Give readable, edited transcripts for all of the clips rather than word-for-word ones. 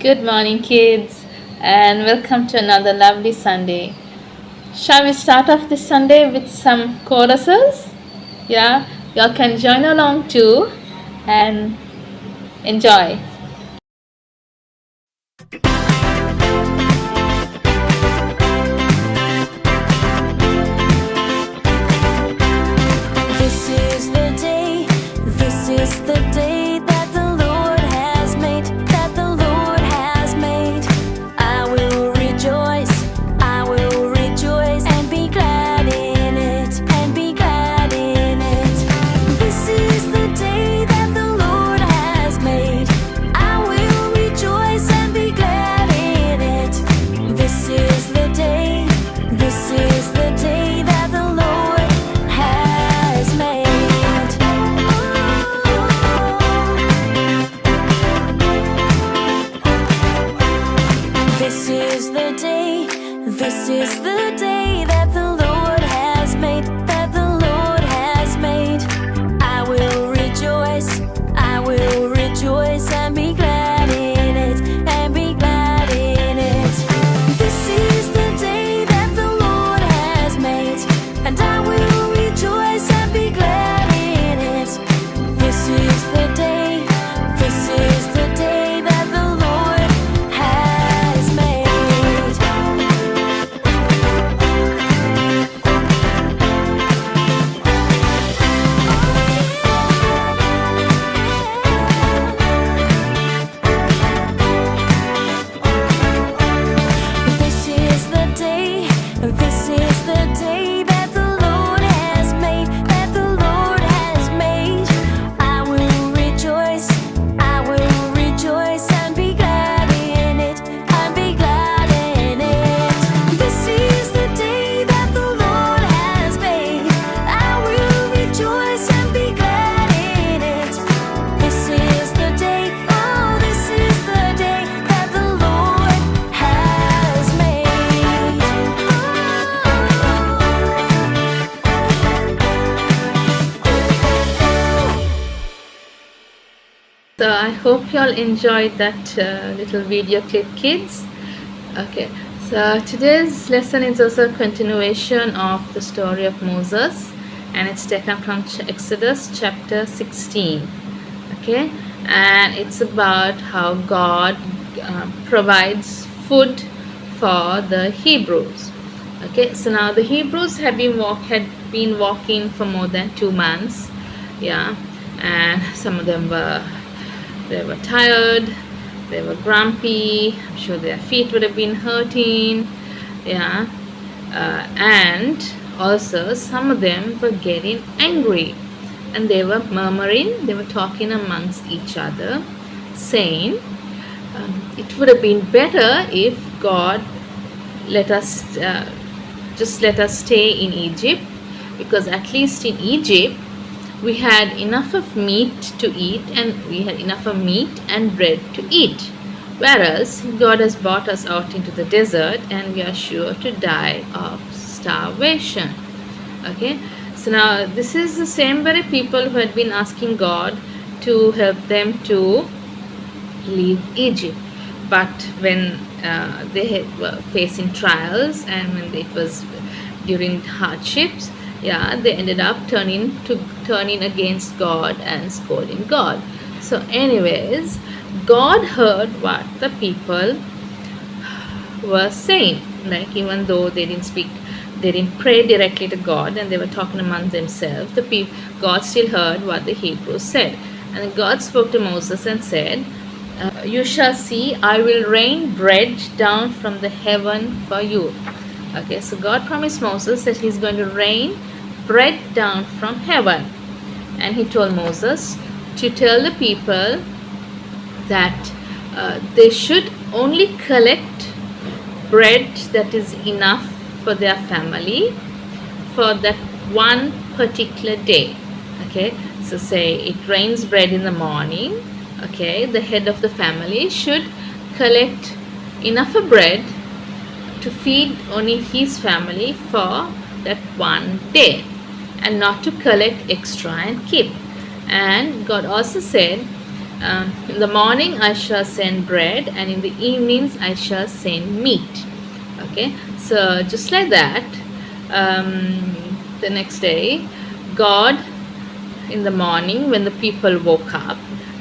Good morning, kids, and welcome to another lovely Sunday. Shall we start off this Sunday with some choruses? Yeah, y'all can join along too and enjoy. This is the day, this is the day that the Lord has made, that the Lord has made. I will rejoice and be glad in it, and be glad in it. This is the day that the Lord has made. I will rejoice and be glad in it. This is the day, this is the day that the Lord has made. This is the day, this is the day that the Lord has made, that the Lord has made. I will rejoice and be glad in it, and be glad in it. This is the day that the Lord has made, and I will rejoice and be glad in it. This is the day, this is the day that the Lord has made. This is the day, this is the day that the Lord has made, that the Lord has made. I will rejoice and be glad in it, and be glad in it. This is the day that the Lord has made. I will rejoice and be glad in it. This is the day, oh, this is the day that the Lord has made. So I hope y'all enjoyed that little video clip, kids. Okay, so today's lesson is also a continuation of the story of Moses, and it's taken from Exodus chapter 16. Okay, and it's about how God provides food for the Hebrews. Okay, so now the Hebrews had been walking for more than 2 months. Yeah, and some of them were tired, they were grumpy. I'm sure their feet would have been hurting. Yeah, and also some of them were getting angry, and they were murmuring, they were talking amongst each other, saying, it would have been better if God let us let us stay in Egypt, because at least in Egypt we had enough of meat to eat, and we had enough of meat and bread to eat, whereas God has brought us out into the desert and we are sure to die of starvation. Okay, so now this is the same very people who had been asking God to help them to leave Egypt, but when they were facing trials, and when it was during hardships, yeah, they ended up turning against God and scolding God. So anyways, God heard what the people were saying. Like, even though they didn't pray directly to God, and they were talking among themselves, God still heard what the Hebrews said. And God spoke to Moses and said, you shall see, I will rain bread down from the heaven for you. Okay, so God promised Moses that he's going to rain bread down from heaven. And he told Moses to tell the people that they should only collect bread that is enough for their family for that one particular day. Okay, so say it rains bread in the morning. Okay, the head of the family should collect enough of bread to feed only his family for that one day, and not to collect extra and keep. And God also said In the morning I shall send bread, and in the evenings I shall send meat. Okay, so just like that, the next day, God, in the morning when the people woke up,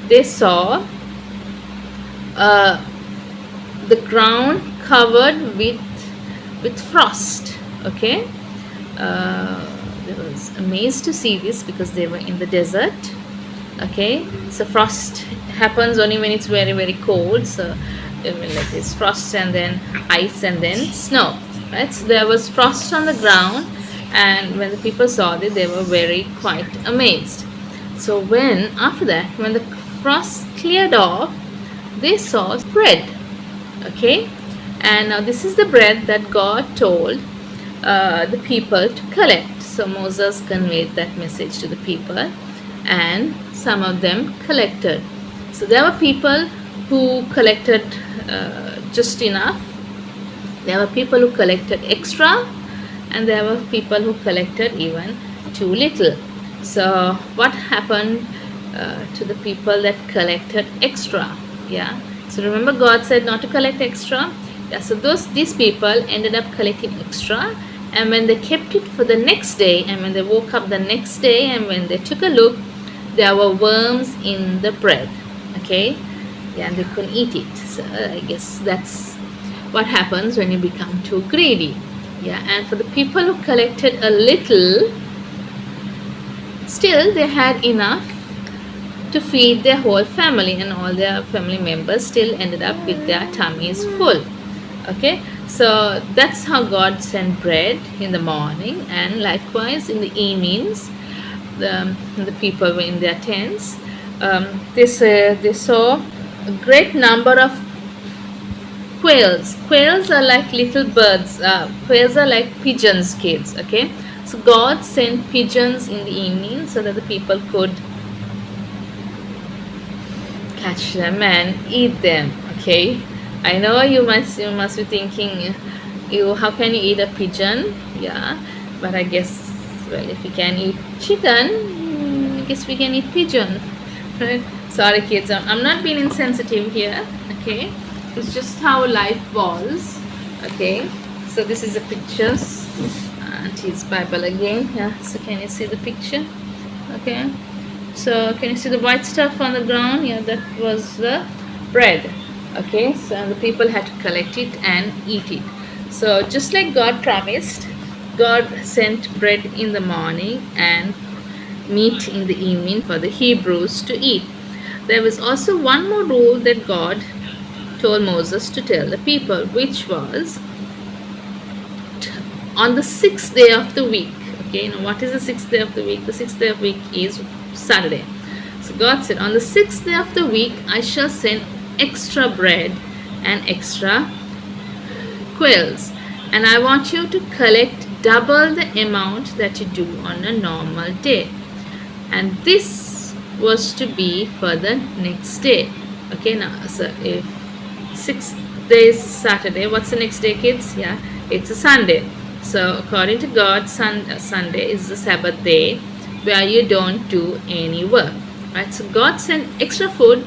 they saw uh, the ground covered with frost. Okay, they was amazed to see this because they were in the desert. Okay, so frost happens only when it's very very cold. So like this frost and then ice and then snow, right? So there was frost on the ground, and when the people saw it, they were very quite amazed. So when after that, when the frost cleared off, they saw bread. Okay, and now this is the bread that God told the people to collect. So Moses conveyed that message to the people, and some of them collected. So there were people who collected just enough, there were people who collected extra, and there were people who collected even too little. So what happened to the people that collected extra? Yeah, so remember God said not to collect extra. Yeah, so these people ended up collecting extra, and when they kept it for the next day, and when they woke up the next day, and when they took a look, there were worms in the bread. Okay, yeah, and they couldn't eat it. So I guess that's what happens when you become too greedy. Yeah, and for the people who collected a little, still they had enough to feed their whole family, and all their family members still ended up with their tummies full. Okay, so that's how God sent bread in the morning, and likewise in the evenings, the people were in their tents. They saw a great number of quails. Quails are like little birds. Quails are like pigeons, kids. Okay, so God sent pigeons in the evening so that the people could catch them and eat them. Okay, I know you must be thinking, how can you eat a pigeon? Yeah, but I guess, well, if we can eat chicken, I guess we can eat pigeon, right? Sorry kids, I'm not being insensitive here. Okay, it's just how life was. Okay, so this is a picture, Auntie's Bible again. Yeah, so can you see the picture? Okay, so can you see the white stuff on the ground? Yeah, that was the bread. Okay, so the people had to collect it and eat it. So just like God promised, God sent bread in the morning and meat in the evening for the Hebrews to eat. There was also one more rule that God told Moses to tell the people, which was on the 6th day of the week. Okay, now what is the 6th day of the week? The 6th day of the week is Saturday. So God said, on the 6th day of the week, I shall send extra bread and extra quails, and I want you to collect double the amount that you do on a normal day, and this was to be for the next day. Okay, now so if 6 days Saturday, what's the next day, kids? Yeah, it's a Sunday. So according to God, Sunday is the Sabbath day where you don't do any work, right? So God sent extra food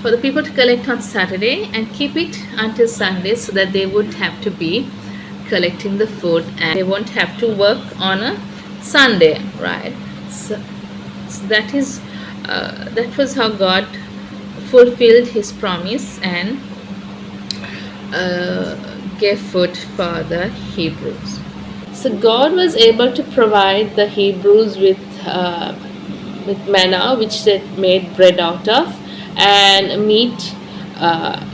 for the people to collect on Saturday and keep it until Sunday, so that they would have to be collecting the food and they won't have to work on a Sunday, right? So that was how God fulfilled his promise and gave food for the Hebrews. So God was able to provide the Hebrews with manna, which they made bread out of, and meat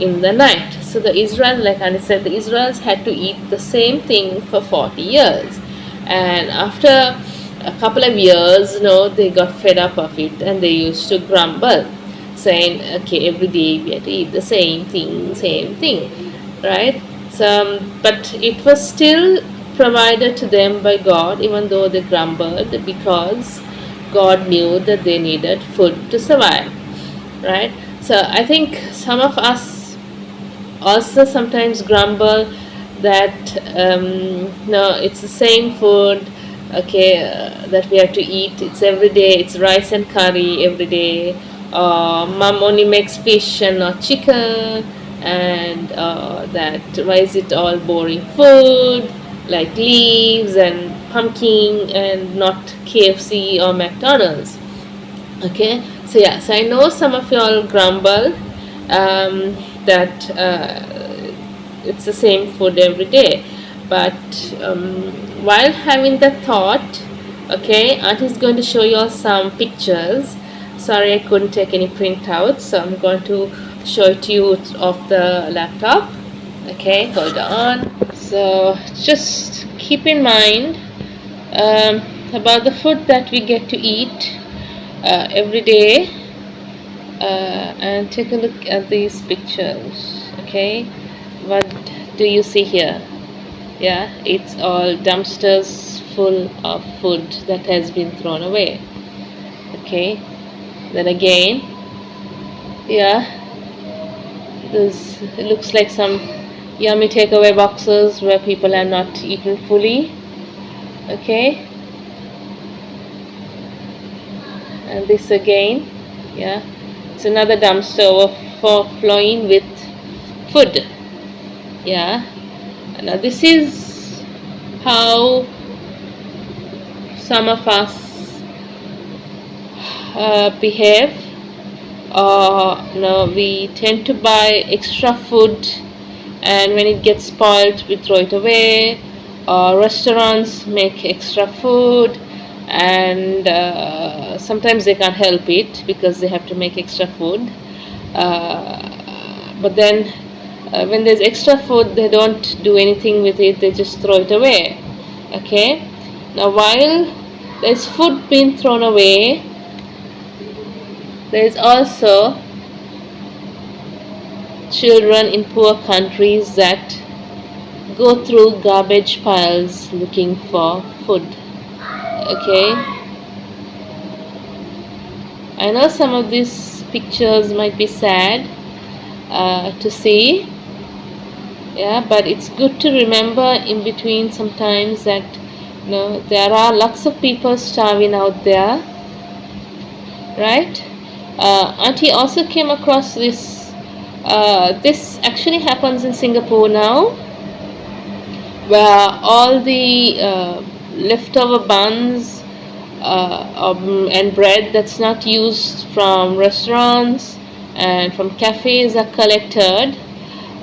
in the night. So the Israel, like I said, the Israelites had to eat the same thing for 40 years, and after a couple of years, they got fed up of it, and they used to grumble, saying, okay, every day we had to eat the same thing, right? So, but it was still provided to them by God, even though they grumbled, because God knew that they needed food to survive, right? So I think some of us also sometimes grumble that no, it's the same food, okay, that we have to eat. It's every day. It's rice and curry every day, mom only makes fish and not chicken, and that why is it all boring food like leaves and pumpkin and not KFC or McDonald's. Okay, so yeah, so I know some of you all grumble that it's the same food every day, but while having the thought, okay, Aunt is going to show you all some pictures. Sorry, I couldn't take any printouts, so I'm going to show it to you off the laptop. Okay, hold on. So just keep in mind about the food that we get to eat every day, and take a look at these pictures. Okay, what do you see here? Yeah, it's all dumpsters full of food that has been thrown away. Okay, then again, yeah, this looks like some yummy takeaway boxes where people have not eaten fully. Okay, and this again, yeah, it's another dumpster overflowing with food. Yeah, now this is how some of us behave. We tend to buy extra food, and when it gets spoiled we throw it away. Restaurants make extra food, and sometimes they can't help it because they have to make extra food, but then when there's extra food they don't do anything with it, they just throw it away. Okay, now while there's food being thrown away, there is also children in poor countries that go through garbage piles looking for food. Okay, I know some of these pictures might be sad to see, yeah, but it's good to remember in between sometimes that there are lots of people starving out there, right? Auntie also came across this. This actually happens in Singapore now, where all the leftover buns and bread that's not used from restaurants and from cafes are collected,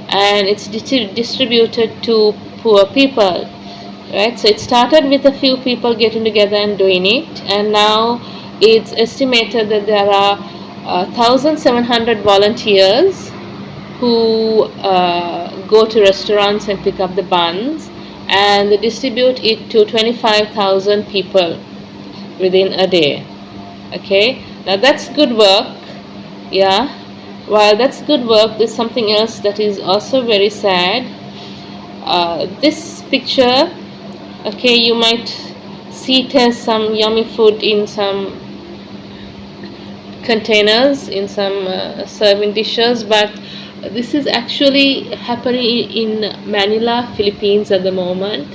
and it's distributed to poor people, right? So it started with a few people getting together and doing it, and now it's estimated that there are 1,700 volunteers who go to restaurants and pick up the buns, and they distribute it to 25,000 people within a day. Okay, now that's good work. Yeah, while that's good work, there's something else that is also very sad. This picture, okay, you might see it as some yummy food in some containers, in some serving dishes, but this is actually happening in Manila, Philippines at the moment.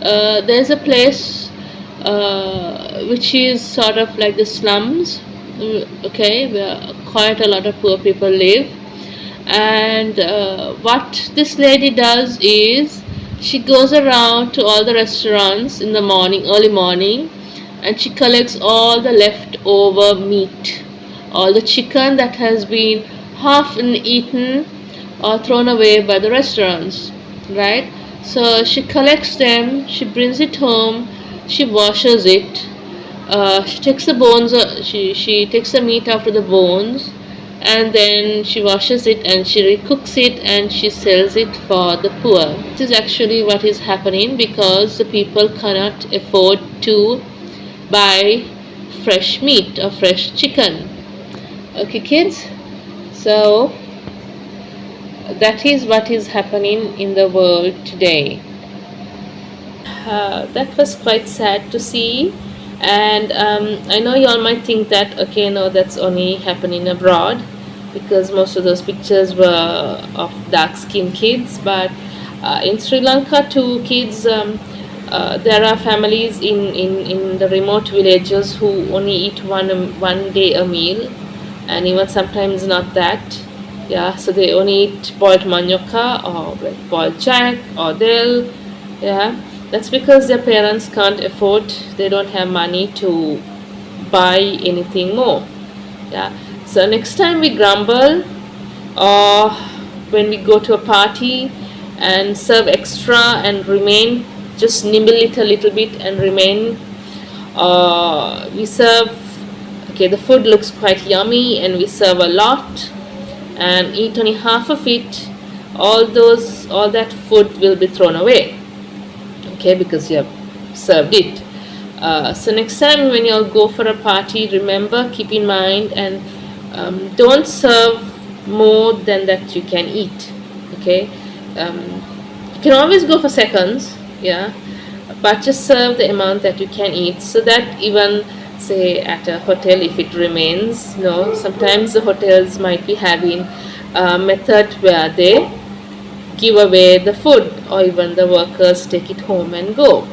There's a place which is sort of like the slums, okay, where quite a lot of poor people live, and what this lady does is she goes around to all the restaurants in the morning, early morning, and she collects all the leftover meat, all the chicken that has been half eaten or thrown away by the restaurants, right? So she collects them, she brings it home, she washes it, she takes the bones, she takes the meat after the bones, and then she washes it and she recooks it and she sells it for the poor. This is actually what is happening because the people cannot afford to buy fresh meat or fresh chicken. Okay, kids, so that is what is happening in the world today. That was quite sad to see, and I know you all might think that, okay, no, that's only happening abroad because most of those pictures were of dark skinned kids, but in Sri Lanka too, kids, there are families in the remote villages who only eat one day a meal. and even sometimes not that. Yeah, so they only eat boiled manioka or like boiled jack or dill. Yeah, that's because their parents can't afford, they don't have money to buy anything more. Yeah, so next time we grumble, or when we go to a party and serve extra and remain, just nibble it a little bit and remain, we serve, okay, the food looks quite yummy and we serve a lot and eat only half of it, all that food will be thrown away, okay, because you have served it. So next time when you'll go for a party, remember, keep in mind, and don't serve more than that you can eat, okay. You can always go for seconds, yeah, but just serve the amount that you can eat, so that even say at a hotel, if it remains, sometimes the hotels might be having a method where they give away the food, or even the workers take it home and go,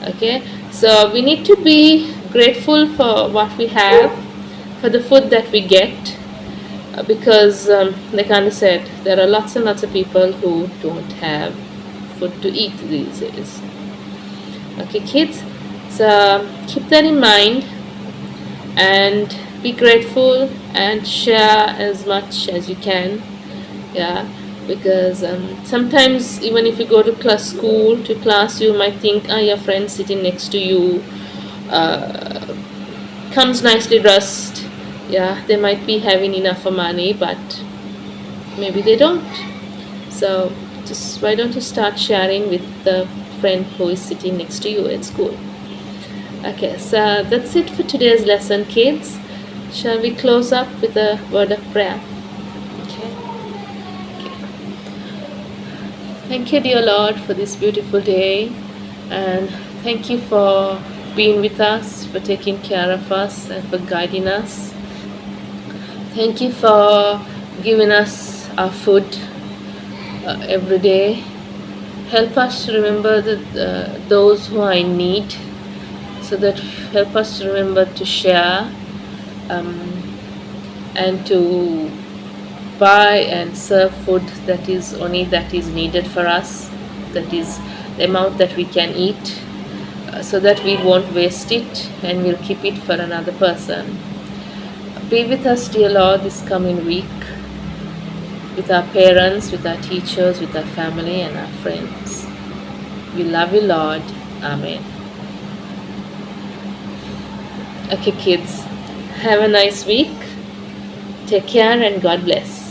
okay. So we need to be grateful for what we have, for the food that we get, because like Anna said, there are lots and lots of people who don't have food to eat these days. Okay, kids, so keep that in mind and be grateful and share as much as you can. Yeah, because sometimes even if you go to class, you might think, your friend sitting next to you uh, comes nicely dressed. Yeah, they might be having enough for money, but maybe they don't. So just why don't you start sharing with the friend who is sitting next to you at school? Okay, so that's it for today's lesson, kids. Shall we close up with a word of prayer? Okay. Thank you, dear Lord, for this beautiful day, and thank you for being with us, for taking care of us, and for guiding us. Thank you for giving us our food every day. Help us to remember those who are in need, so that help us to remember to share and to buy and serve food that is needed for us, that is the amount that we can eat, so that we won't waste it and we'll keep it for another person. Be with us, dear Lord, this coming week, with our parents, with our teachers, with our family and our friends. We love you, Lord. Amen. Okay, kids, have a nice week. Take care and God bless.